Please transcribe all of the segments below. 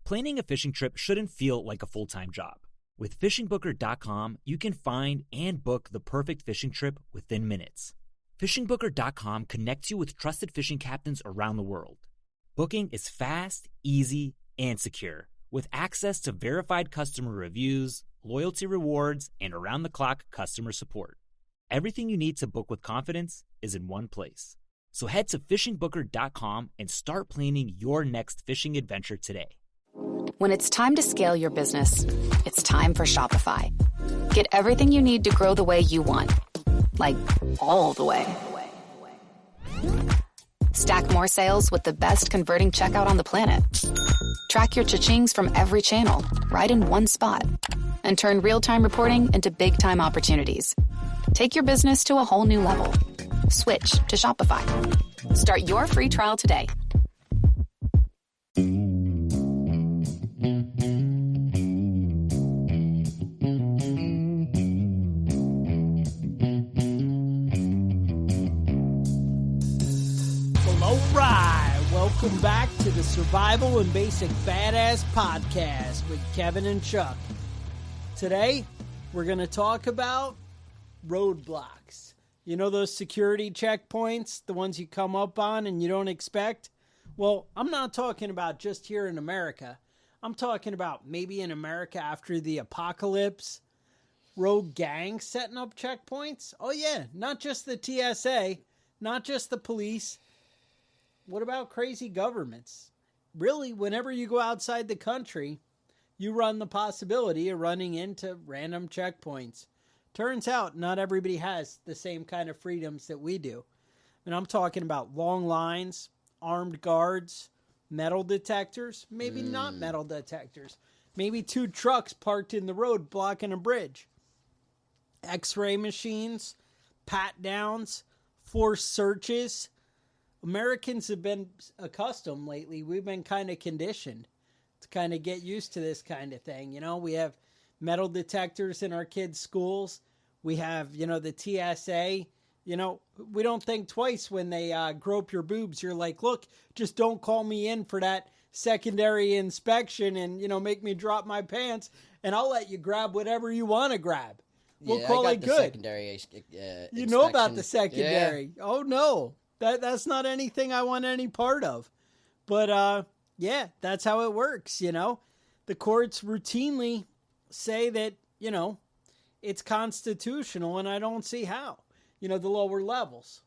Planning a fishing trip shouldn't feel like a full-time job. With fishingbooker.com, you can find and book the perfect fishing trip within minutes. Fishingbooker.com connects you with trusted fishing captains around the world. Booking is fast, easy, and secure, with access to verified customer reviews, loyalty rewards, and around-the-clock customer support. Everything you need to book with confidence is in one place. So head to fishingbooker.com and start planning your next fishing adventure today. When it's time to scale your business, it's time for Shopify. Get everything you need to grow the way you want. Like, all the way. Stack more sales with the best converting checkout on the planet. Track your cha-chings from every channel, right in one spot. And turn real-time reporting into big-time opportunities. Take your business to a whole new level. Switch to Shopify. Start your free trial today. Welcome back to the Survival and Basic Badass Podcast with Kevin and Chuck. Today, we're going to talk about roadblocks. You know those security checkpoints, the ones you come up on and you don't expect? Well, I'm not talking about just here in America. I'm talking about maybe in America after the apocalypse, rogue gangs setting up checkpoints. Oh yeah, not just the TSA, not just the police. What about crazy governments? Really, whenever you go outside the country, you run the possibility of running into random checkpoints. Turns out not everybody has the same kind of freedoms that we do. And I'm talking about long lines, armed guards, metal detectors, maybe not metal detectors, maybe two trucks parked in the road blocking a bridge, X-ray machines, pat downs, forced searches. Americans have been accustomed lately. We've been kind of conditioned to kind of get used to this kind of thing. You know, we have metal detectors in our kids' schools. We have, the TSA. We don't think twice when they grope your boobs. You're like, look, just don't call me in for that secondary inspection and, make me drop my pants, and I'll let you grab whatever you want to grab. We'll call it good. Secondary, you know about the secondary. Yeah. Oh, no. That's not anything I want any part of. But, that's how it works, The courts routinely say that, it's constitutional, and I don't see how. The lower levels.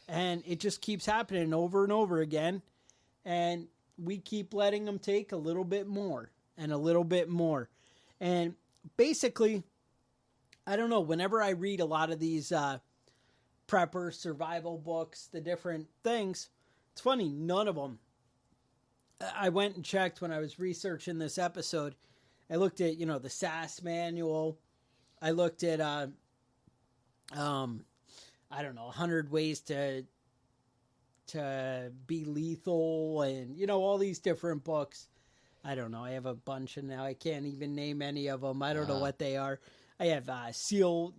And it just keeps happening over and over again. And we keep letting them take a little bit more and a little bit more. And basically, I don't know, whenever I read a lot of these prepper survival books, the different things, it's funny, none of them. I went and checked when I was researching this episode. I looked at, the SAS manual. I looked at, 100 ways to be lethal and, all these different books. I don't know. I have a bunch and now I can't even name any of them. I don't know what they are. I have SEAL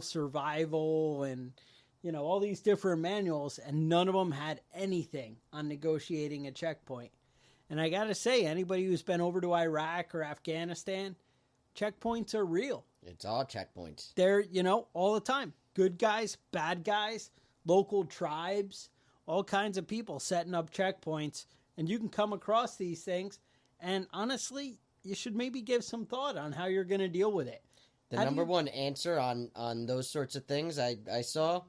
survival and, all these different manuals, and none of them had anything on negotiating a checkpoint. And I got to say, anybody who's been over to Iraq or Afghanistan, checkpoints are real. It's all checkpoints. They're, all the time. Good guys, bad guys, local tribes, all kinds of people setting up checkpoints. And you can come across these things. And honestly, you should maybe give some thought on how you're going to deal with it. The number one answer on those sorts of things I saw,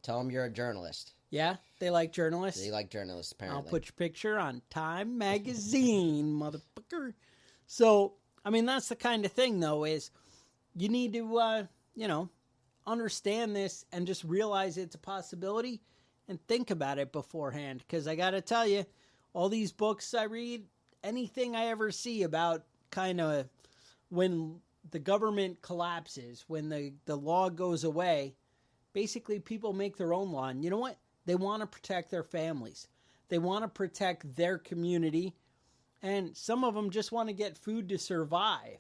tell them you're a journalist. Yeah? They like journalists? They like journalists, apparently. I'll put your picture on Time Magazine, motherfucker. So, that's the kind of thing, though, is you need to, understand this and just realize it's a possibility and think about it beforehand. Because I got to tell you, all these books I read, anything I ever see about kind of when the government collapses, when the law goes away, basically people make their own law. And you know what? They want to protect their families. They want to protect their community. And some of them just want to get food to survive.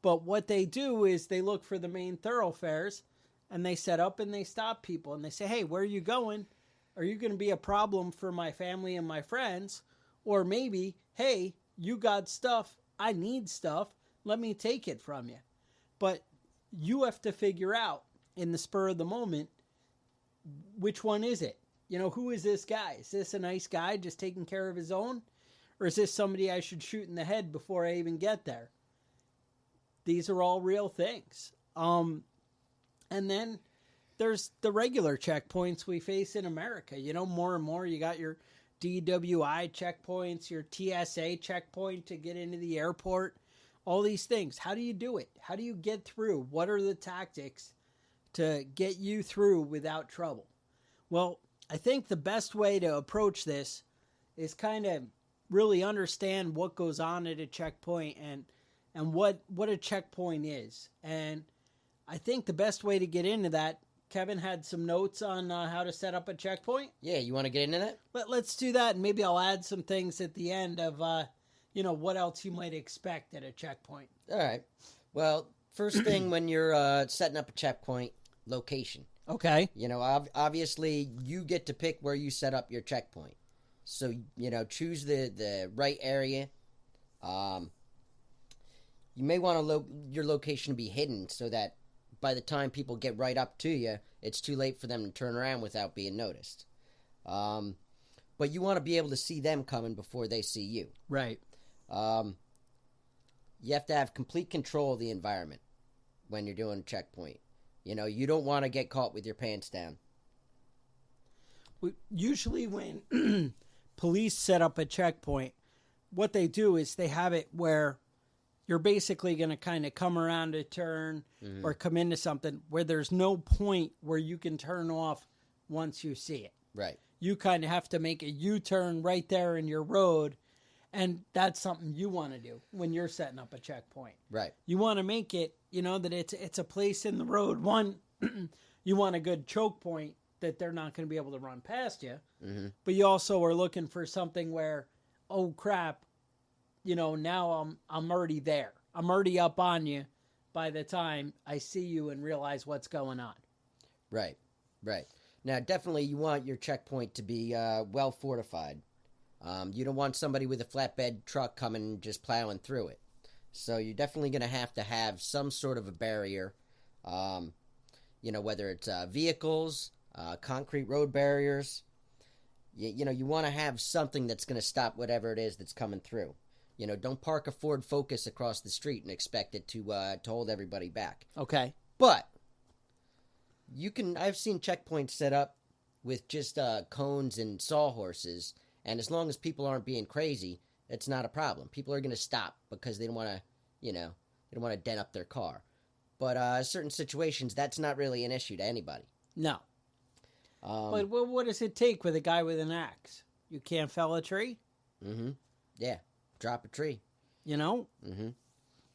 But what they do is they look for the main thoroughfares and they set up and they stop people. And they say, hey, where are you going? Are you going to be a problem for my family and my friends? Or maybe, hey, you got stuff, I need stuff, let me take it from you. But you have to figure out in the spur of the moment, which one is it? You know, who is this guy? Is this a nice guy just taking care of his own? Or is this somebody I should shoot in the head before I even get there? These are all real things. And then there's the regular checkpoints we face in America. You know, more and more you got your DWI checkpoints, your TSA checkpoint to get into the airport, all these things. How do you do it? How do you get through? What are the tactics to get you through without trouble? Well, I think the best way to approach this is kind of really understand what goes on at a checkpoint and what a checkpoint is. And I think the best way to get into that, Kevin had some notes on how to set up a checkpoint. Yeah, you want to get into that? Let's do that, and maybe I'll add some things at the end of, what else you might expect at a checkpoint. All right. Well, first thing when you're setting up a checkpoint, location. Okay. You know, obviously, you get to pick where you set up your checkpoint. So, you know, choose the right area. You may want your location to be hidden so that by the time people get right up to you, it's too late for them to turn around without being noticed. But you want to be able to see them coming before they see you. Right. You have to have complete control of the environment when you're doing a checkpoint. You know, you don't want to get caught with your pants down. Usually when police set up a checkpoint, what they do is they have it where you're basically going to kind of come around a turn or come into something where there's no point where you can turn off once you see it. Right. You kind of have to make a U-turn right there in your road, and that's something you want to do when you're setting up a checkpoint. Right. You want to make it, that it's a place in the road. One, you want a good choke point that they're not going to be able to run past you, but you also are looking for something where, oh crap, now I'm already there. I'm already up on you by the time I see you and realize what's going on. Right, right. Now, definitely you want your checkpoint to be well fortified. You don't want somebody with a flatbed truck coming and just plowing through it. So you're definitely going to have some sort of a barrier, whether it's vehicles, concrete road barriers. You want to have something that's going to stop whatever it is that's coming through. Don't park a Ford Focus across the street and expect it to hold everybody back. Okay. But I've seen checkpoints set up with just cones and sawhorses, and as long as people aren't being crazy, it's not a problem. People are going to stop because they don't want to, they don't want to dent up their car. But certain situations, that's not really an issue to anybody. No. But what does it take with a guy with an axe? You can't fell a tree? Mm-hmm. Yeah. Drop a tree. Mm-hmm.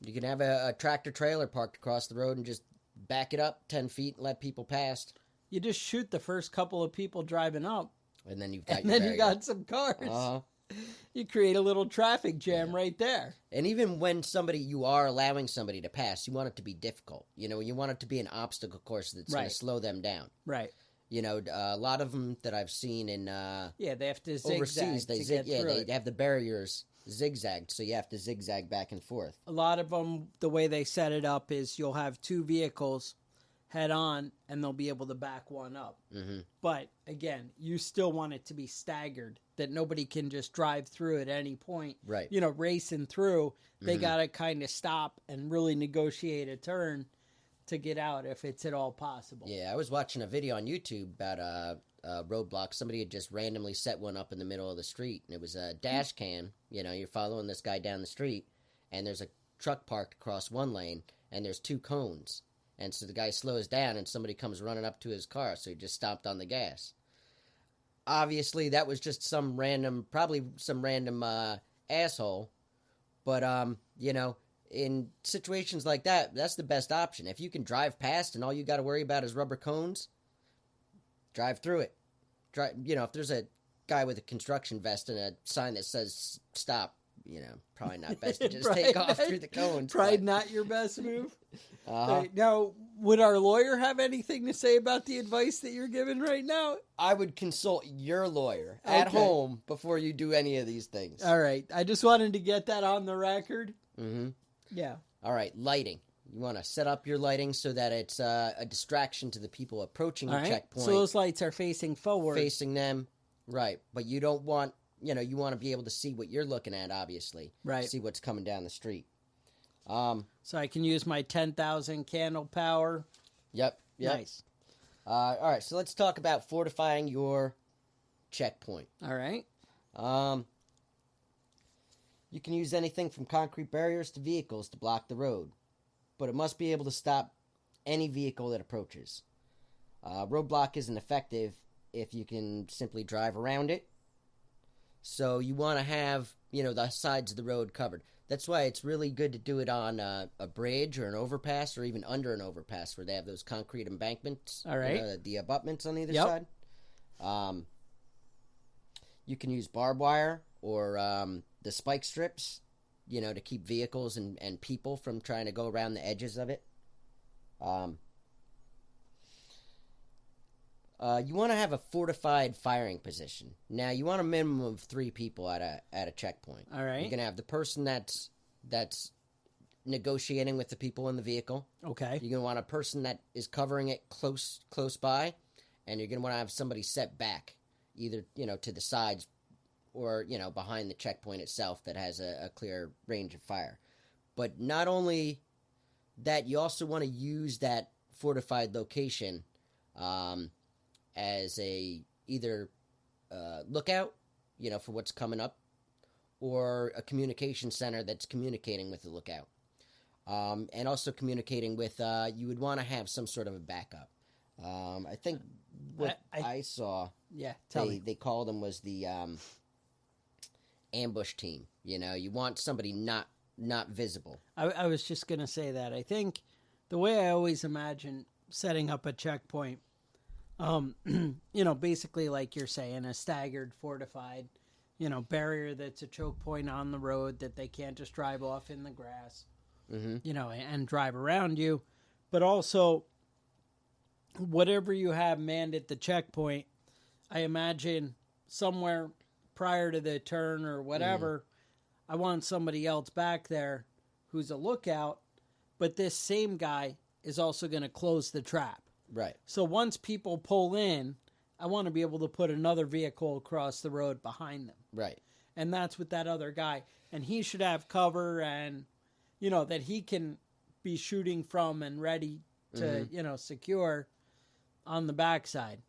You can have a tractor trailer parked across the road and just back it up 10 feet and let people pass. You just shoot the first couple of people driving up. And then you've got you got some cars. Uh-huh. You create a little traffic jam right there. And even when you are allowing somebody to pass, you want it to be difficult. You want it to be an obstacle course that's going to slow them down. Right. A lot of them that I've seen in they have to zigzag overseas. They have the barriers zigzagged, so you have to zigzag back and forth. A lot of them, the way they set it up is you'll have two vehicles head on, and they'll be able to back one up. Mm-hmm. But again, you still want it to be staggered, that nobody can just drive through at any point. Right. Racing through, they got to kind of stop and really negotiate a turn to get out if it's at all possible. Yeah, I was watching a video on YouTube about Roadblocks. Somebody had just randomly set one up in the middle of the street, and it was a dash cam. You're following this guy down the street, and there's a truck parked across one lane, and there's two cones. And so the guy slows down, and somebody comes running up to his car, so he just stomped on the gas. Obviously, that was just probably some random asshole. But, in situations like that, that's the best option. If you can drive past and all you got to worry about is rubber cones, drive through it. If there's a guy with a construction vest and a sign that says stop, probably not best to just take off through the cones. Probably but, not your best move. uh-huh. Now, would our lawyer have anything to say about the advice that you're giving right now? I would consult your lawyer at home before you do any of these things. All right. I just wanted to get that on the record. Mm-hmm. Yeah. All right, lighting. You want to set up your lighting so that it's a distraction to the people approaching the checkpoint. So those lights are facing forward. Facing them, right. But you don't want, you want to be able to see what you're looking at, obviously. Right. See what's coming down the street. So I can use my 10,000 candle power. Yep. Nice. All right, so let's talk about fortifying your checkpoint. All right. You can use anything from concrete barriers to vehicles to block the road, but it must be able to stop any vehicle that approaches. Roadblock isn't effective if you can simply drive around it. So you want to have, the sides of the road covered. That's why it's really good to do it on a bridge or an overpass or even under an overpass where they have those concrete embankments. All right. The abutments on either side. You can use barbed wire or the spike strips, to keep vehicles and people from trying to go around the edges of it. You want to have a fortified firing position. Now, you want a minimum of 3 people at a checkpoint. All right. You're going to have the person that's negotiating with the people in the vehicle. Okay. You're going to want a person that is covering it close by, and you're going to want to have somebody set back, either, to the sides or, behind the checkpoint itself that has a clear range of fire. But not only that, you also want to use that fortified location as either lookout, for what's coming up, or a communication center that's communicating with the lookout. And also communicating with, you would want to have some sort of a backup. I think what I saw, they called them was the ambush team. You want somebody not visible. I was just going to say that. I think the way I always imagine setting up a checkpoint, basically like you're saying, a staggered, fortified, barrier that's a choke point on the road that they can't just drive off in the grass, and drive around you. But also, whatever you have manned at the checkpoint, I imagine somewhere prior to the turn or whatever, I want somebody else back there who's a lookout, but this same guy is also going to close the trap. Right. So once people pull in, I want to be able to put another vehicle across the road behind them. Right. And that's with that other guy. And he should have cover and, that he can be shooting from and ready to, secure on the backside.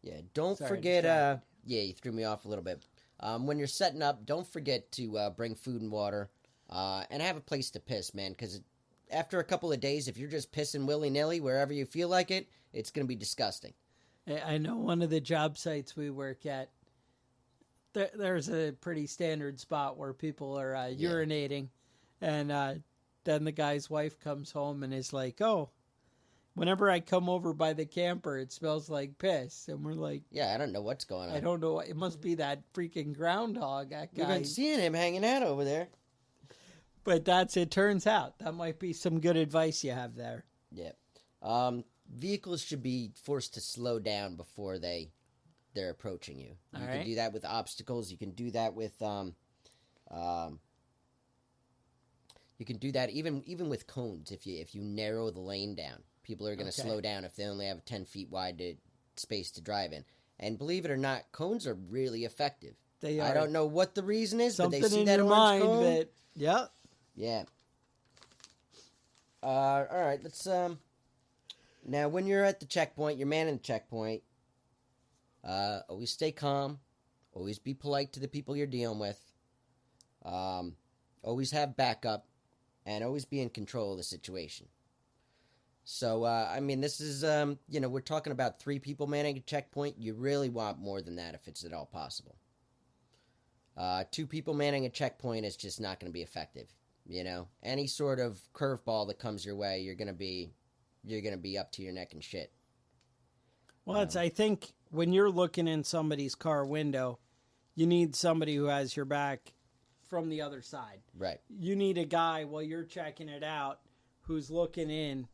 Yeah, don't forget, you threw me off a little bit. When you're setting up, don't forget to bring food and water. And have a place to piss, man, because after a couple of days, if you're just pissing willy-nilly wherever you feel like it, it's going to be disgusting. I know one of the job sites we work at, there's a pretty standard spot where people are urinating, and then the guy's wife comes home and is like, oh, whenever I come over by the camper, it smells like piss. And we're like... Yeah, I don't know what's going on. I don't know. It must be that freaking groundhog, that guy. We've been seeing him hanging out over there. But it turns out, that might be some good advice you have there. Yeah. Vehicles should be forced to slow down before they're approaching you. You can do that with obstacles. You can do that with you can do that even with cones. If you narrow the lane down, people are going to slow down if they only have a 10 feet wide space to drive in. And believe it or not, cones are really effective. They are. I don't know what the reason is, Something but they see in that your orange mind cone. that, yeah. Yeah. All right, let's now when you're at the checkpoint, you're manning the checkpoint. Always stay calm. Always be polite to the people you're dealing with. Always have backup, and always be in control of the situation. So, this is, we're talking about 3 people manning a checkpoint. You really want more than that if it's at all possible. 2 people manning a checkpoint is just not going to be effective. Any sort of curveball that comes your way, you're going to be up to your neck in shit. Well, I think when you're looking in somebody's car window, you need somebody who has your back from the other side. Right. You need a guy while you're checking it out who's looking in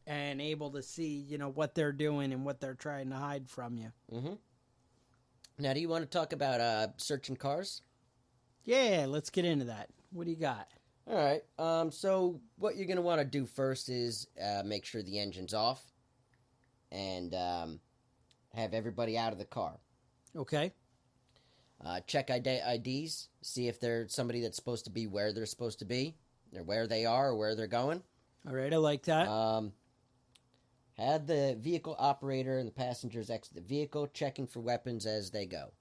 and able to see, what they're doing and what they're trying to hide from you. Mm-hmm. Now, do you want to talk about searching cars? Yeah, let's get into that. What do you got? All right. So what you're going to want to do first is make sure the engine's off and have everybody out of the car. Okay. Check IDs, see if they're somebody that's supposed to be where they're supposed to be, or where they are, or where they're going. All right, I like that. Have the vehicle operator and the passengers exit the vehicle, checking for weapons as they go.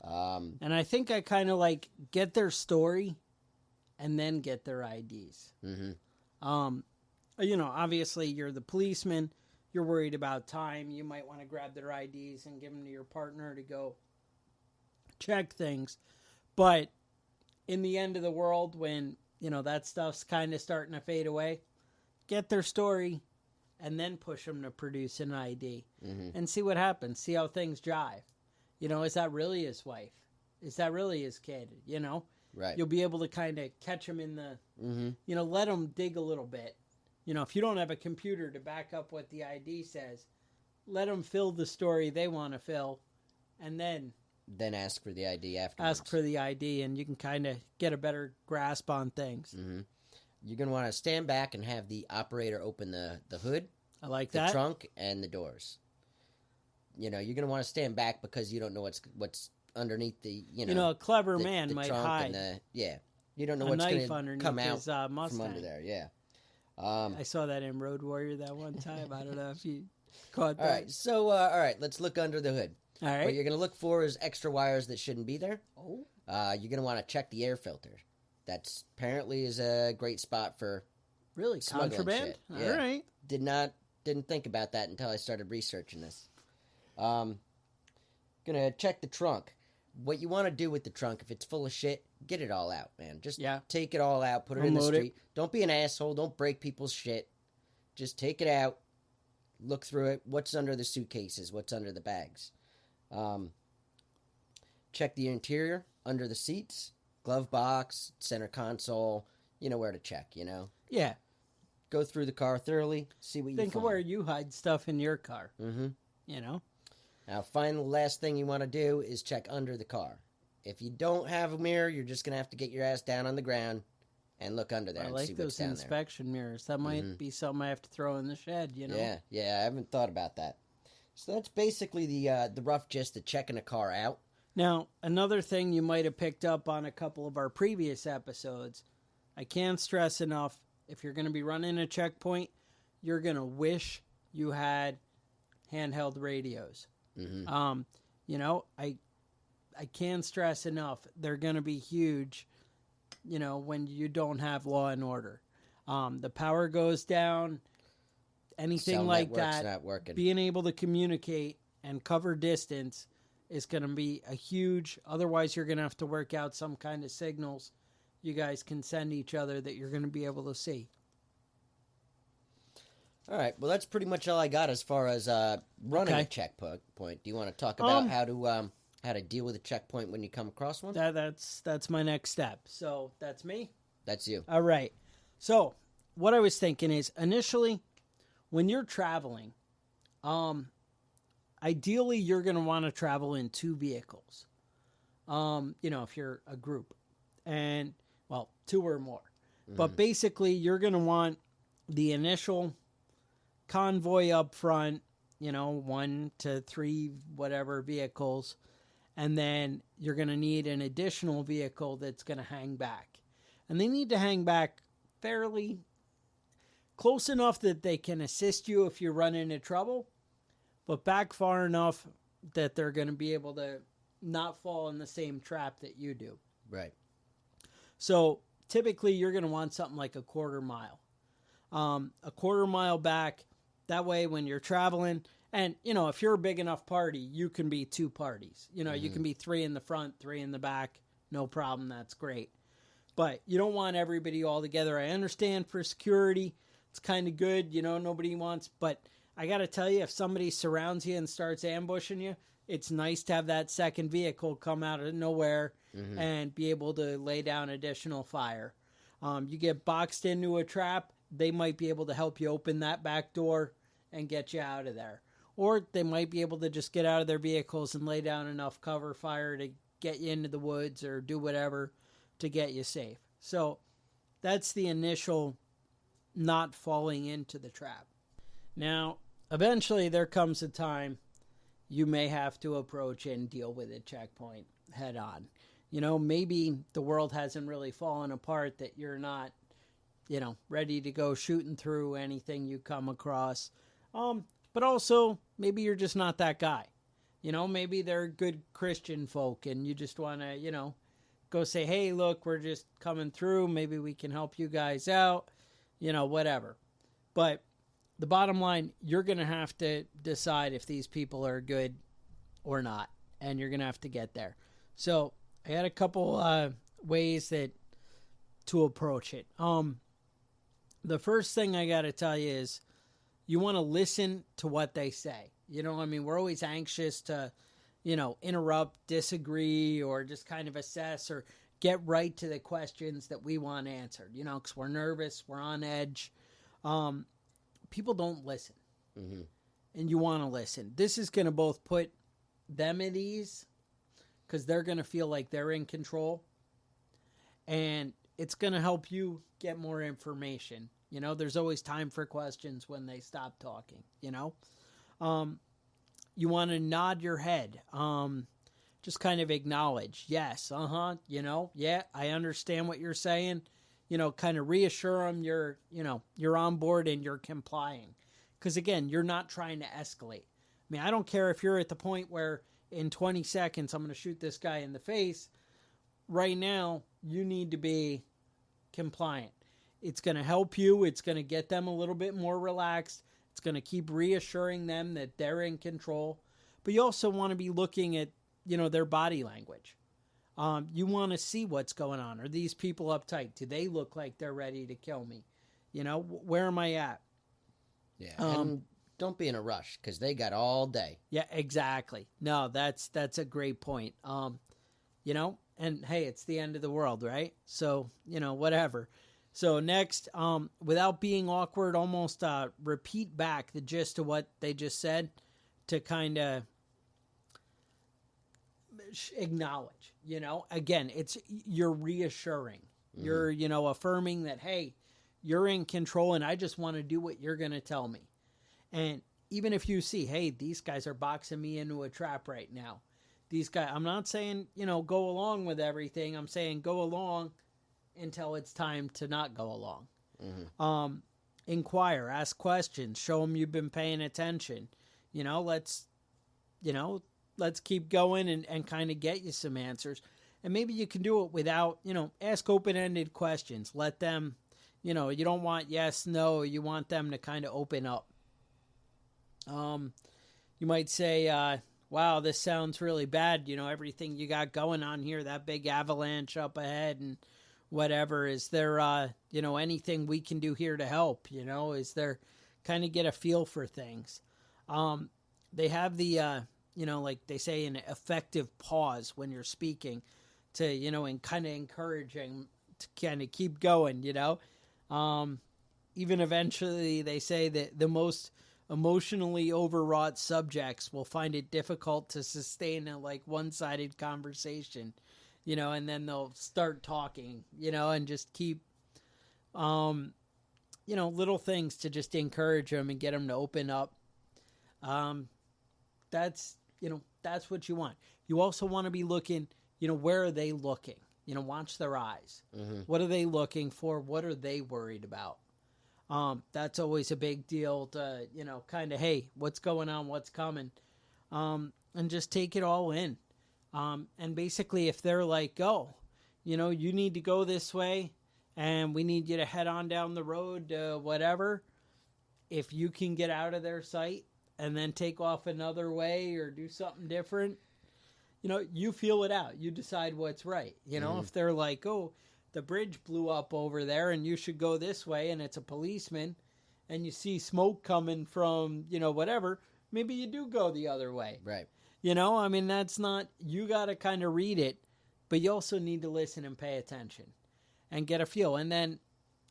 And I think I kind of like get their story and then get their IDs. Mm-hmm. Obviously you're the policeman. You're worried about time. You might want to grab their IDs and give them to your partner to go check things. But in the end of the world, when, that stuff's kind of starting to fade away, get their story and then push them to produce an ID and see what happens. See how things jive. Is that really his wife? Is that really his kid? Right. You'll be able to kind of catch them in the, let them dig a little bit. If you don't have a computer to back up what the ID says, let them fill the story they want to fill and then ask for the ID afterwards. Ask for the ID, and you can kind of get a better grasp on things. Mm-hmm. You're going to want to stand back and have the operator open the hood. I like the that. Trunk and the doors. You're going to want to stand back because you don't know what's underneath the, a clever the, man the might trunk hide. And you don't know a what's knife going to underneath come out his, Mustang. from under there. Yeah. I saw that in Road Warrior that one time. I don't know if you caught that. All right. So, all right, let's look under the hood. All right. What you're going to look for is extra wires that shouldn't be there. Oh. You're going to want to check the air filter. That's apparently is a great spot for really contraband. Shit. Yeah. All right. Didn't think about that until I started researching this. Gonna check the trunk. What you want to do with the trunk, if it's full of shit, get it all out, man. Just take it all out, put it in the street. Don't be an asshole. Don't break people's shit. Just take it out, look through it. What's under the suitcases? What's under the bags? Check the interior, under the seats, glove box, center console. You know where to check, Yeah. Go through the car thoroughly, see what you Think find. of where you hide stuff in your car. Mm-hmm. Now, final last thing you want to do is check under the car. If you don't have a mirror, you're just going to have to get your ass down on the ground and look under there and see what's down there. I like those inspection mirrors. That might be something I have to throw in the shed, Yeah, I haven't thought about that. So that's basically the rough gist of checking a car out. Now, another thing you might have picked up on a couple of our previous episodes, I can't stress enough, if you're going to be running a checkpoint, you're going to wish you had handheld radios. Mm-hmm. I can't stress enough, they're going to be huge, when you don't have law and order. The power goes down, anything Cell like network's that, not working. Being able to communicate and cover distance is going to be a huge, otherwise you're going to have to work out some kind of signals you guys can send each other that you're going to be able to see. All right. Well, that's pretty much all I got as far as running a checkpoint. Do you want to talk about how to deal with a checkpoint when you come across one? That's my next step. So that's me. That's you. All right. So what I was thinking is initially, when you're traveling, ideally you're going to want to travel in two vehicles. If you're a group, and two or more. Mm-hmm. But basically, you're going to want the initial convoy up front, 1 to 3 whatever vehicles, and then you're going to need an additional vehicle that's going to hang back. And they need to hang back fairly close enough that they can assist you if you run into trouble, but back far enough that they're going to be able to not fall in the same trap that you do. Right. So typically you're going to want something like a quarter mile. A quarter mile back. That way when you're traveling, and, if you're a big enough party, you can be 2 parties. You can be 3 in the front, 3 in the back. No problem. That's great. But you don't want everybody all together. I understand for security, it's kind of good. Nobody wants, but I got to tell you, if somebody surrounds you and starts ambushing you, it's nice to have that second vehicle come out of nowhere and be able to lay down additional fire. You get boxed into a trap, they might be able to help you open that back door and get you out of there. Or they might be able to just get out of their vehicles and lay down enough cover fire to get you into the woods or do whatever to get you safe. So that's the initial not falling into the trap. Now, eventually there comes a time you may have to approach and deal with a checkpoint head on. You know, maybe the world hasn't really fallen apart that you're not, you know, ready to go shooting through anything you come across. But also, maybe you're just not that guy. You know, maybe they're good Christian folk and you just want to, you know, go say, hey, look, we're just coming through. Maybe we can help you guys out, you know, whatever. But the bottom line, you're going to have to decide if these people are good or not. And you're going to have to get there. So I had a couple ways to approach it. The first thing I got to tell you is you want to listen to what they say. You know, I mean, we're always anxious to, you know, interrupt, disagree, or just kind of assess or get right to the questions that we want answered, you know, because we're nervous, we're on edge. People don't listen. And you want to listen. This is going to both put them at ease because they're going to feel like they're in control. And it's going to help you get more information. You know, there's always time for questions when they stop talking, you know. You want to nod your head. Just kind of acknowledge, yes, you know, yeah, I understand what you're saying. You know, kind of reassure them you're on board and you're complying. Because, again, you're not trying to escalate. I mean, I don't care if you're at the point where in 20 seconds I'm going to shoot this guy in the face. Right now, you need to be compliant. It's going to help you. It's going to get them a little bit more relaxed. It's going to keep reassuring them that they're in control. But you also want to be looking at, you know, their body language. You want to see what's going on. Are these people uptight? Do they look like they're ready to kill me? You know, where am I at? Yeah, and don't be in a rush because they got all day. Yeah, exactly. No, that's a great point. You know, and hey, it's the end of the world, right? So, you know, whatever. So next, without being awkward, almost repeat back the gist of what they just said to kind of acknowledge, you know. Again, you're reassuring. You're, you know, affirming that, hey, you're in control and I just want to do what you're going to tell me. And even if you see, hey, these guys are boxing me into a trap right now. These guys, I'm not saying, you know, go along with everything. I'm saying go along until it's time to not go along. Inquire, ask questions, show them you've been paying attention. You know, let's keep going and kind of get you some answers. And maybe you can do it without, you know, ask open-ended questions. Let them, you know, you don't want yes, no, you want them to kind of open up. You might say, wow, this sounds really bad. You know, everything you got going on here, that big avalanche up ahead and whatever. Is there, you know, anything we can do here to help? You know, is there kind of get a feel for things? They have the, you know, like they say, an effective pause when you're speaking to, you know, and kind of encouraging to kind of keep going, you know. Even eventually they say that the most emotionally overwrought subjects will find it difficult to sustain a like one-sided conversation, you know, and then they'll start talking, you know, and just keep, you know, little things to just encourage them and get them to open up. That's, you know, that's what you want. You also want to be looking, you know, where are they looking? You know, watch their eyes. What are they looking for? What are they worried about? That's always a big deal to, you know, kind of, hey, what's going on? What's coming? And just take it all in. And basically if they're like, oh, you know, you need to go this way and we need you to head on down the road, whatever. If you can get out of their sight and then take off another way or do something different, you know, you feel it out. You decide what's right. You know, if they're like, oh, the bridge blew up over there and you should go this way and it's a policeman and you see smoke coming from, whatever, maybe you do go the other way. Right. I mean, that's not, you got to kind of read it, but you also need to listen and pay attention and get a feel. And then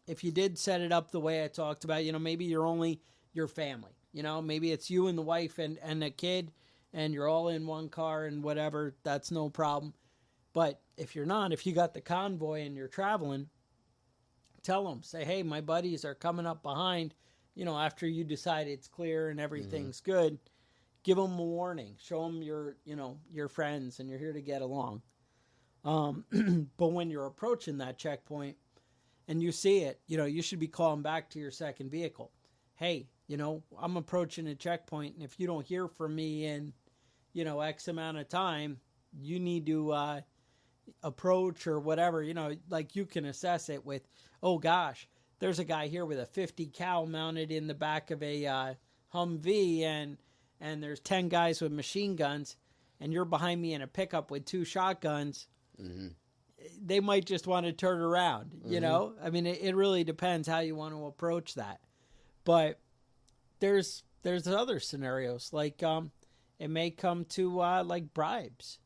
if you did set it up the way I talked about, maybe you're only your family, maybe it's you and the wife and a kid, and you're all in one car and whatever, that's no problem. But if you're not, if you got the convoy and you're traveling, tell them, say, hey, my buddies are coming up behind, after you decide it's clear and everything's good, give them a warning, show them your friends and you're here to get along. But when you're approaching that checkpoint and you see it, you should be calling back to your second vehicle. Hey, I'm approaching a checkpoint, and if you don't hear from me in, X amount of time, you need to approach or whatever, like you can assess it with, oh gosh, there's a guy here with a 50 cal mounted in the back of a Humvee, and there's 10 guys with machine guns, and you're behind me in a pickup with 2 shotguns. Mm-hmm. They might just want to turn around, I mean, it really depends how you want to approach that. But there's other scenarios, like it may come to like bribes.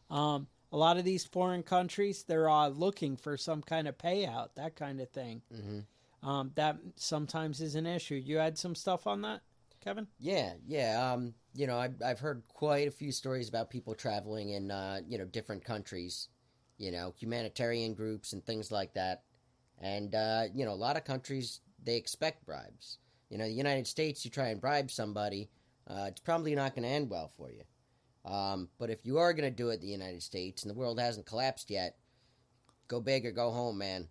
A lot of these foreign countries, they're looking for some kind of payout, that kind of thing. Mm-hmm. That sometimes is an issue. You had some stuff on that, Kevin? Yeah. I've heard quite a few stories about people traveling in, different countries, humanitarian groups and things like that. And, a lot of countries, they expect bribes. The United States, you try and bribe somebody, it's probably not going to end well for you. But if you are going to do it in the United States and the world hasn't collapsed yet, go big or go home, man.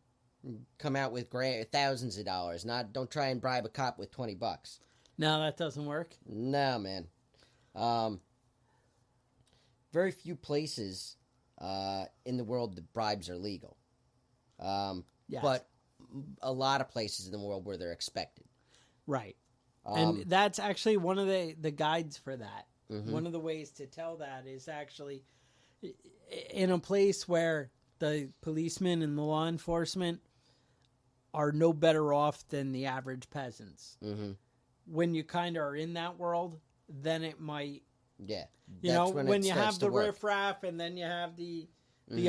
Come out with thousands of dollars. Don't try and bribe a cop with $20. No, that doesn't work. No, man. Very few places in the world that bribes are legal. Yes. But a lot of places in the world where they're expected. Right. And that's actually one of the guides for that. Mm-hmm. One of the ways to tell that is actually in a place where the policemen and the law enforcement are no better off than the average peasants. Mm-hmm. When you kind of are in that world, then it might... Yeah. When you have the riffraff and then you have the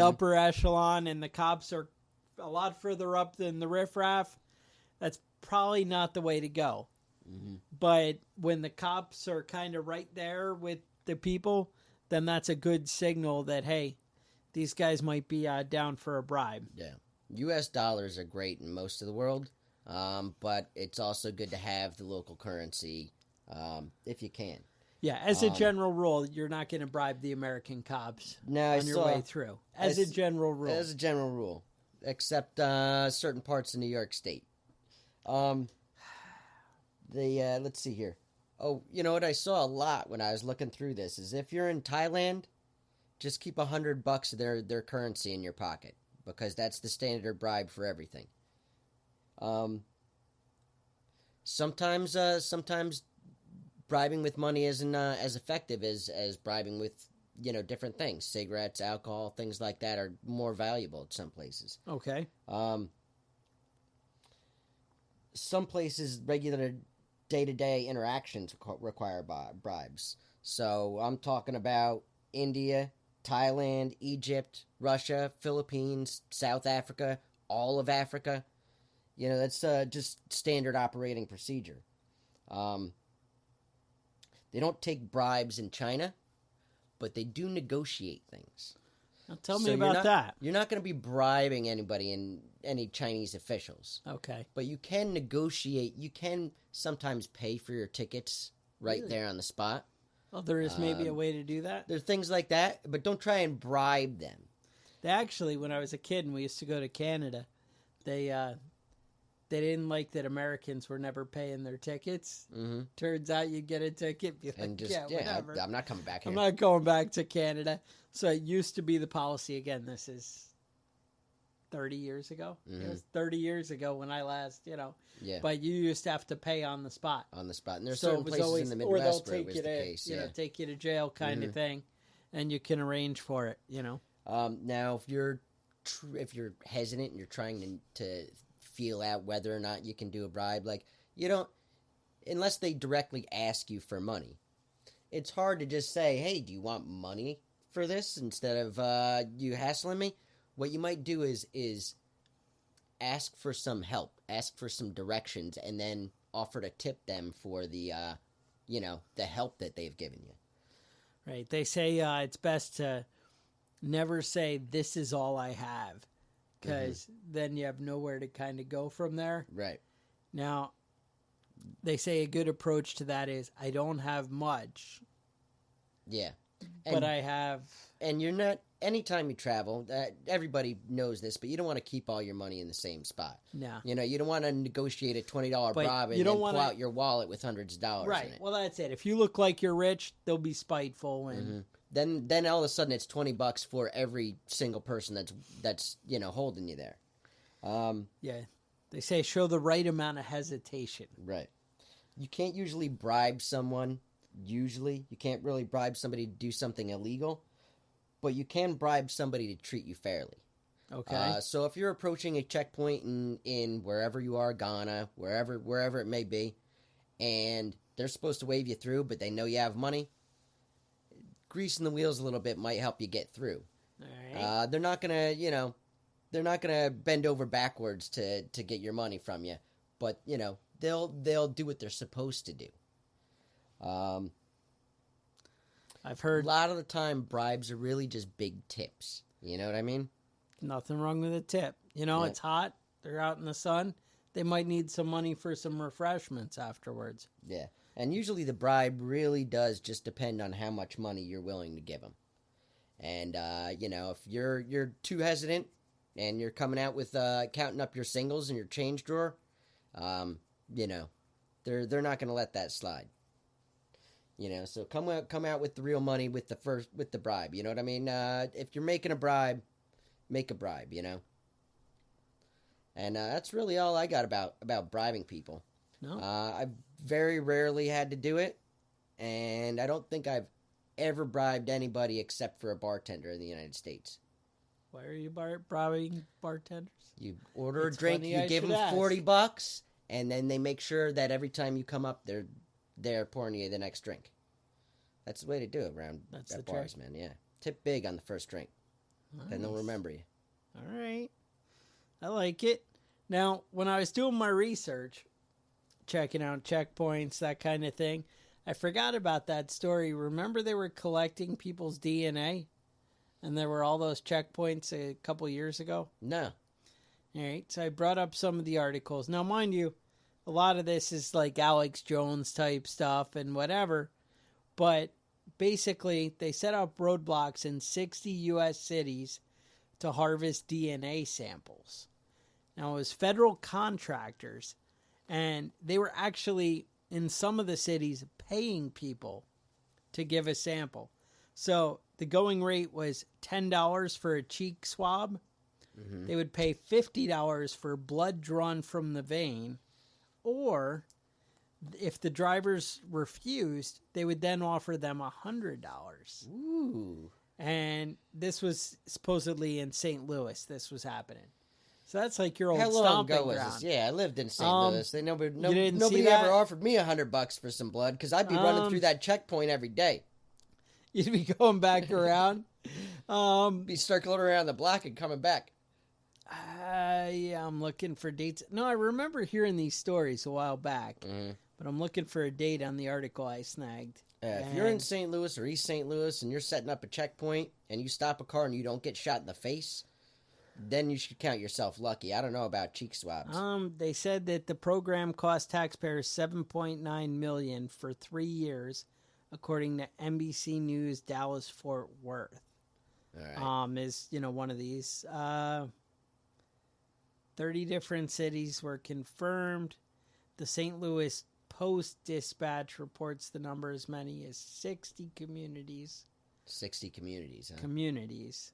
upper echelon and the cops are a lot further up than the riffraff, that's probably not the way to go. Mm-hmm. But when the cops are kind of right there with the people, then that's a good signal that, hey, these guys might be down for a bribe. Yeah. U.S. dollars are great in most of the world, but it's also good to have the local currency if you can. Yeah, as a general rule, you're not going to bribe the American cops on your way through. As a general rule. As a general rule, except certain parts of New York State. Let's see here. Oh, you know what I saw a lot when I was looking through this is if you're in Thailand, just keep $100 of their currency in your pocket because that's the standard bribe for everything. Sometimes bribing with money isn't as effective as bribing with different things. Cigarettes, alcohol, things like that are more valuable at some places. Okay. Some places regular day-to-day interactions require bribes. So I'm talking about India, Thailand, Egypt, Russia, Philippines, South Africa, all of Africa. That's just standard operating procedure. They don't take bribes in China, but they do negotiate things. Now tell me about that. You're not going to be bribing anybody in any Chinese officials. Okay. But you can negotiate. You can sometimes pay for your tickets right there on the spot. Well, there is maybe a way to do that. There's things like that, but don't try and bribe them. They actually, when I was a kid and we used to go to Canada, they didn't like that Americans were never paying their tickets. Mm-hmm. Turns out you get a ticket, be like, and just, whatever. I'm not coming back here. I'm not going back to Canada. So it used to be the policy. Again, this is 30 years ago. Mm-hmm. It was 30 years ago when I last, Yeah. But you used to have to pay on the spot. On the spot. And there's certain places in the Midwest where it was the case. Take you to jail kind of thing. And you can arrange for it, Now, if you're hesitant and you're trying to feel out whether or not you can do a bribe, like, you unless they directly ask you for money. It's hard to just say, hey, do you want money for this instead of you hassling me? What you might do is ask for some help, ask for some directions, and then offer to tip them for the help that they've given you. Right. They say it's best to never say, this is all I have, because then you have nowhere to kind of go from there. Right. Now, they say a good approach to that is, I don't have much. Yeah. But I have... And you're not... Anytime you travel, everybody knows this, but you don't want to keep all your money in the same spot. No. You know, you don't want to negotiate a $20 bribe and then pull out your wallet with hundreds of dollars in it. Well, that's it. If you look like you're rich, they'll be spiteful. And Then all of a sudden it's $20 for every single person that's holding you there. Yeah. They say show the right amount of hesitation. Right. You can't usually bribe someone. Usually. You can't really bribe somebody to do something illegal. But you can bribe somebody to treat you fairly. Okay. So if you're approaching a checkpoint in wherever you are, Ghana, wherever it may be, and they're supposed to wave you through, but they know you have money, greasing the wheels a little bit might help you get through. All right. They're not gonna bend over backwards to get your money from you, but they'll do what they're supposed to do. I've heard a lot of the time bribes are really just big tips. You know what I mean? Nothing wrong with a tip. It's hot. They're out in the sun. They might need some money for some refreshments afterwards. Yeah. And usually the bribe really does just depend on how much money you're willing to give them. And, if you're too hesitant and you're coming out with counting up your singles in your change drawer, they're not going to let that slide. So come out with the real money with the bribe. You know what I mean? If you're making a bribe, make a bribe. And that's really all I got about bribing people. No, I've very rarely had to do it, and I don't think I've ever bribed anybody except for a bartender in the United States. Why are you bribing bartenders? You order a drink, you give them $40, and then they make sure that every time you come up, they're pouring you the next drink. That's the way to do it around at bars, man. Yeah. Tip big on the first drink. Nice. Then they'll remember you. All right. I like it. Now, when I was doing my research, checking out checkpoints, that kind of thing, I forgot about that story. Remember they were collecting people's DNA? And there were all those checkpoints a couple years ago? No. All right. So I brought up some of the articles. Now, mind you, a lot of this is like Alex Jones type stuff and whatever. But basically, they set up roadblocks in 60 U.S. cities to harvest DNA samples. Now, it was federal contractors, and they were actually, in some of the cities, paying people to give a sample. So the going rate was $10 for a cheek swab. Mm-hmm. They would pay $50 for blood drawn from the vein, or if the drivers refused, they would then offer them $100. Ooh. And this was supposedly in St. Louis. This was happening. So that's like your old stomping ground. How long ago was this? Yeah, I lived in St. Louis. Nobody ever offered me $100 for some blood because I'd be running through that checkpoint every day. You'd be going back around. Be circling around the block and coming back. Yeah, I'm looking for dates. No, I remember hearing these stories a while back, but I'm looking for a date on the article I snagged. If you're in St. Louis or East St. Louis and you're setting up a checkpoint and you stop a car and you don't get shot in the face, then you should count yourself lucky. I don't know about cheek swabs. They said that the program cost taxpayers $7.9 million for 3 years, according to NBC News Dallas-Fort Worth. All right. Is one of these. 30 different cities were confirmed. The St. Louis Post-Dispatch reports the number as many as 60 communities. 60 communities, huh? Communities.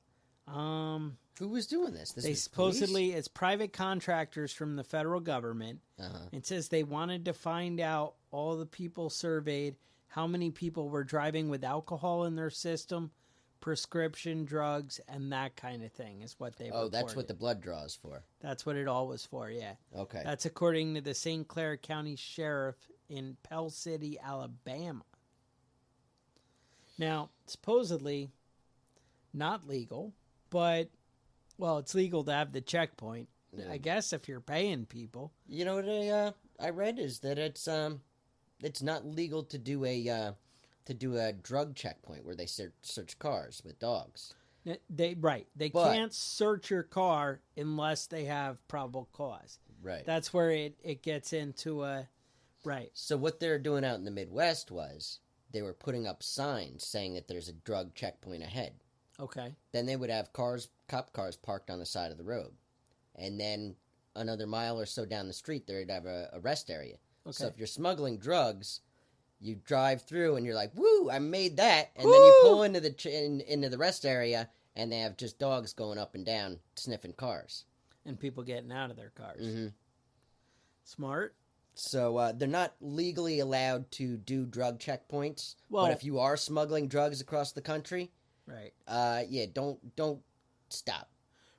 Who was doing this? They supposedly, it's private contractors from the federal government. It says they wanted to find out, all the people surveyed, how many people were driving with alcohol in their system, prescription drugs, and that kind of thing is what they reported. That's what the blood draw is for. That's what it all was for, yeah. Okay. That's according to the St. Clair County Sheriff in Pell City, Alabama. Now, supposedly not legal, but, well, it's legal to have the checkpoint. Yeah. I guess if you're paying people. You know what I read is that it's not legal to do a drug checkpoint where they search cars with dogs. They can't search your car unless they have probable cause. Right. That's where it gets into a right. So what they're doing out in the Midwest was they were putting up signs saying that there's a drug checkpoint ahead. Okay. Then they would have cop cars parked on the side of the road. And then another mile or so down the street, they'd have a rest area. Okay. So if you're smuggling drugs, you drive through and you're like, woo, I made that. And then you pull into the rest area and they have just dogs going up and down sniffing cars. And people getting out of their cars. Mm-hmm. Smart. So they're not legally allowed to do drug checkpoints. Well, but if you are smuggling drugs across the country, right? Don't stop.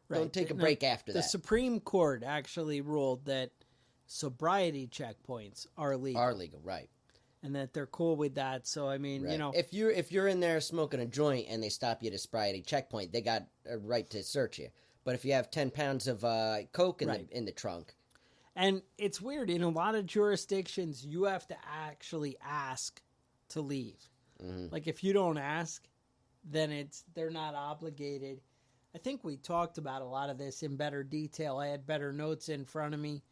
Right. Don't take a break after that. The Supreme Court actually ruled that sobriety checkpoints are legal. Are legal, right? And that they're cool with that. So I mean, right. If you're in there smoking a joint and they stop you at a sobriety checkpoint, they got a right to search you. But if you have 10 pounds of coke in the trunk. And it's weird. In a lot of jurisdictions, you have to actually ask to leave. Mm-hmm. Like, if you don't ask, then they're not obligated. I think we talked about a lot of this in better detail. I had better notes in front of me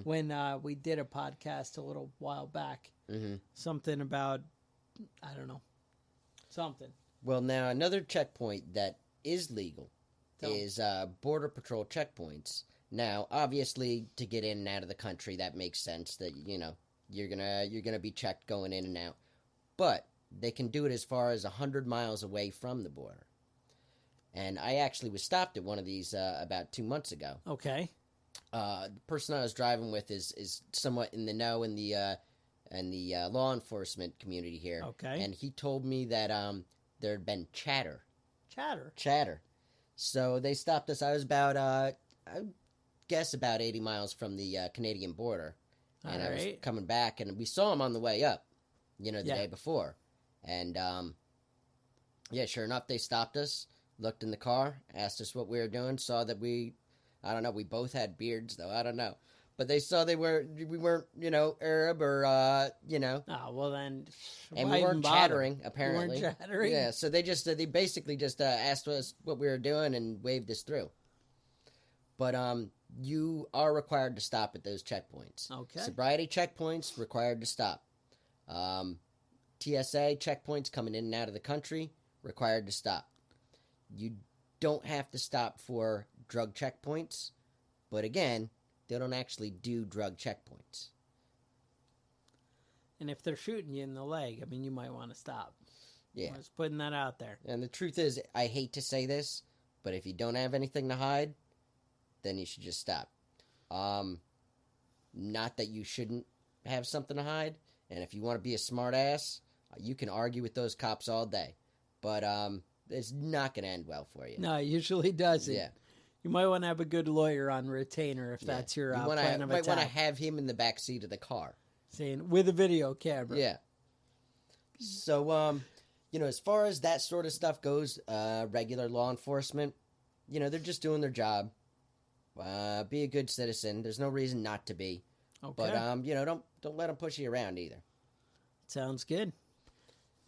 when we did a podcast a little while back. Mm-hmm. Something about, I don't know, something. Well, now, another checkpoint that is legal is Border Patrol checkpoints. Now, obviously, to get in and out of the country, that makes sense that, you're gonna be checked going in and out. But they can do it as far as 100 miles away from the border. And I actually was stopped at one of these about 2 months ago. Okay. The person I was driving with is somewhat in the know in the law enforcement community here. Okay. And he told me that there had been chatter. Chatter. So they stopped us. I was about, I guess, about 80 miles from the Canadian border. And I was coming back, and we saw him on the way up, the day before. And, sure enough, they stopped us, looked in the car, asked us what we were doing, saw that we both had beards, though, I don't know. But they saw we weren't, Arab or, Oh, well then. And we weren't chattering, apparently. We weren't chattering? Yeah, so they basically just asked us what we were doing and waved us through. But you are required to stop at those checkpoints. Okay. Sobriety checkpoints, required to stop. TSA checkpoints coming in and out of the country, required to stop. You don't have to stop for drug checkpoints, but again, they don't actually do drug checkpoints. And if they're shooting you in the leg, I mean, you might want to stop. Yeah. I'm just putting that out there. And the truth is, I hate to say this, but if you don't have anything to hide, then you should just stop. Not that you shouldn't have something to hide, and if you want to be a smart ass, you can argue with those cops all day. But it's not going to end well for you. No, it usually doesn't. Yeah. You might want to have a good lawyer on retainer if that's your plan of attack. You might want to have him in the back seat of the car. Saying, with a video camera. Yeah. So, as far as that sort of stuff goes, regular law enforcement, they're just doing their job. Be a good citizen. There's no reason not to be. Okay. But, don't let them push you around either. Sounds good.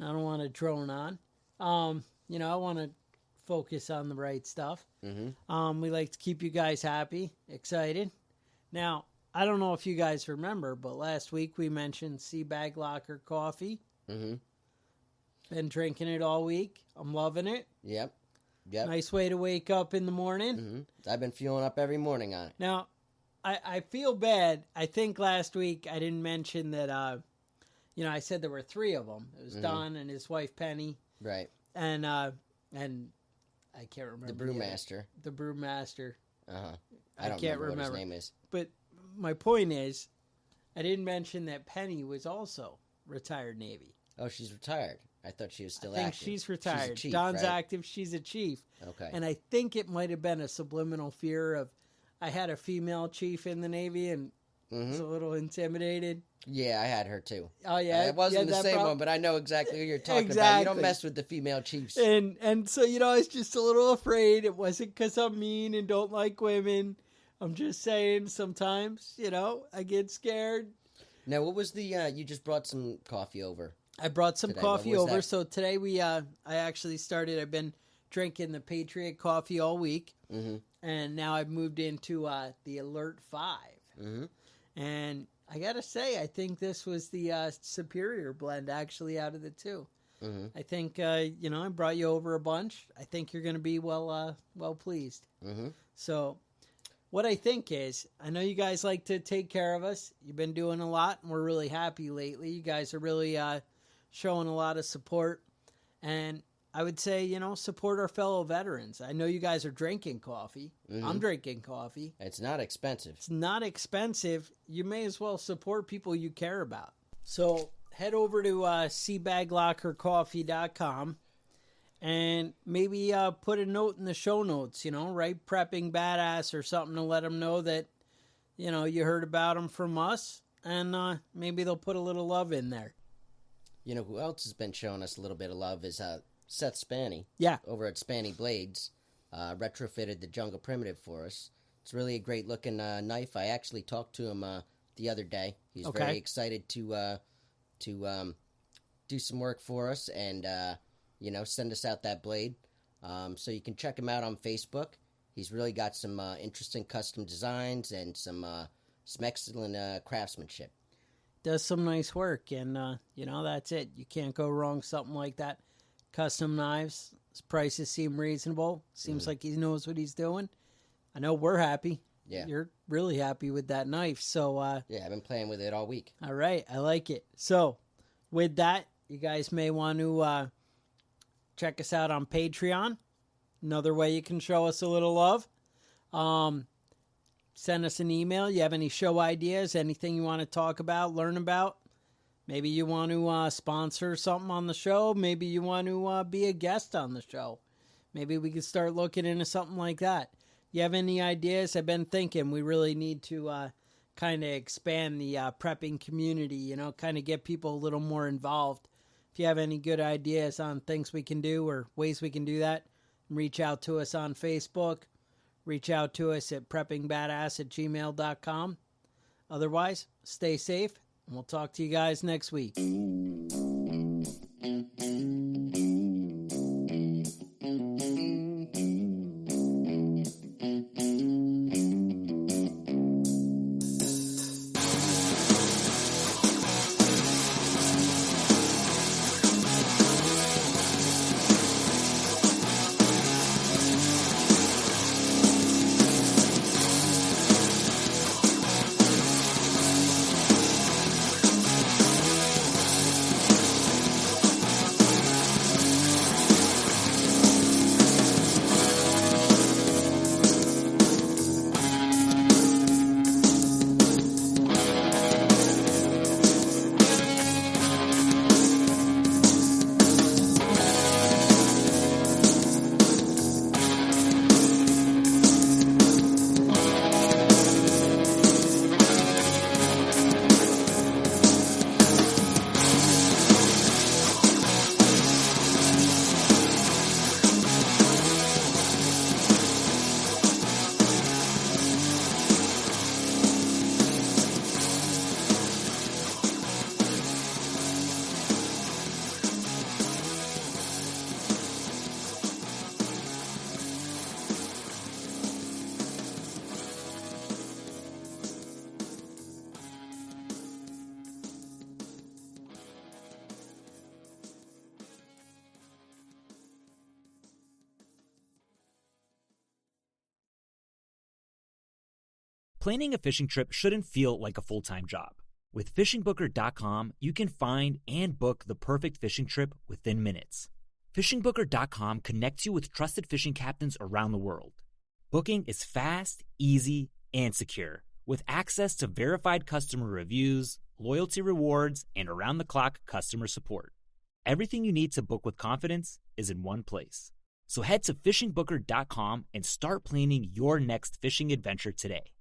I don't want to drone on. I want to focus on the right stuff. Mm-hmm. We like to keep you guys happy, excited. Now, I don't know if you guys remember, but last week we mentioned Seabag Locker coffee. Mm-hmm. Been drinking it all week. I'm loving it. Yep. Nice way to wake up in the morning. Mm-hmm. I've been fueling up every morning on it. Now, I feel bad. I think last week I didn't mention that, I said there were three of them. It was Don and his wife Penny. Right. And I can't remember. The brewmaster. The brewmaster. Uh-huh. I can't remember what his name is. But my point is, I didn't mention that Penny was also retired Navy. Oh, she's retired. I thought she was still active. I think active. she's retired. She's a chief, Don's right? active. She's a chief. Okay. And I think it might have been a subliminal fear of, I had a female chief in the Navy, and was a little intimidated. Yeah, I had her too. Oh yeah, It wasn't the same one, but I know exactly who you're talking about. You don't mess with the female chiefs. And so, I was just a little afraid. It wasn't because I'm mean and don't like women. I'm just saying sometimes, I get scared. Now, what was the, you just brought some coffee over. I brought some today. coffee over. That? So today I actually started, I've been drinking the Patriot coffee all week. Mm-hmm. And now I've moved into the Alert 5. Mm-hmm. And I got to say, I think this was the superior blend actually out of the two. Mm-hmm. I think, I brought you over a bunch. I think you're going to be well pleased. Mm-hmm. So what I think is, I know you guys like to take care of us. You've been doing a lot, and we're really happy lately. You guys are really showing a lot of support. And I would say, support our fellow veterans. I know you guys are drinking coffee. Mm-hmm. I'm drinking coffee. It's not expensive. It's not expensive. You may as well support people you care about. So head over to seabaglockercoffee.com and maybe put a note in the show notes, write Prepping Badass or something to let them know that, you heard about them from us. And maybe they'll put a little love in there. You know who else has been showing us a little bit of love is Seth Spanny. Yeah. Over at Spanny Blades. Retrofitted the Jungle Primitive for us. It's really a great looking knife. I actually talked to him the other day. He's very excited to do some work for us and, send us out that blade. So you can check him out on Facebook. He's really got some interesting custom designs and some excellent craftsmanship. Does some nice work, and, that's it. You can't go wrong, something like that. Custom knives. His prices seem reasonable. Seems like he knows what he's doing. I know we're happy. Yeah. You're really happy with that knife. So, yeah, I've been playing with it all week. All right. I like it. So, with that, you guys may want to check us out on Patreon. Another way you can show us a little love. Send us an email. You have any show ideas, anything you want to talk about, learn about? Maybe you want to sponsor something on the show. Maybe you want to be a guest on the show. Maybe we could start looking into something like that. You have any ideas? I've been thinking we really need to kind of expand the prepping community, kind of get people a little more involved. If you have any good ideas on things we can do or ways we can do that, reach out to us on Facebook. Reach out to us at preppingbadass@gmail.com. Otherwise, stay safe. And we'll talk to you guys next week. Planning a fishing trip shouldn't feel like a full-time job. With fishingbooker.com, you can find and book the perfect fishing trip within minutes. Fishingbooker.com connects you with trusted fishing captains around the world. Booking is fast, easy, and secure, with access to verified customer reviews, loyalty rewards, and around-the-clock customer support. Everything you need to book with confidence is in one place. So head to fishingbooker.com and start planning your next fishing adventure today.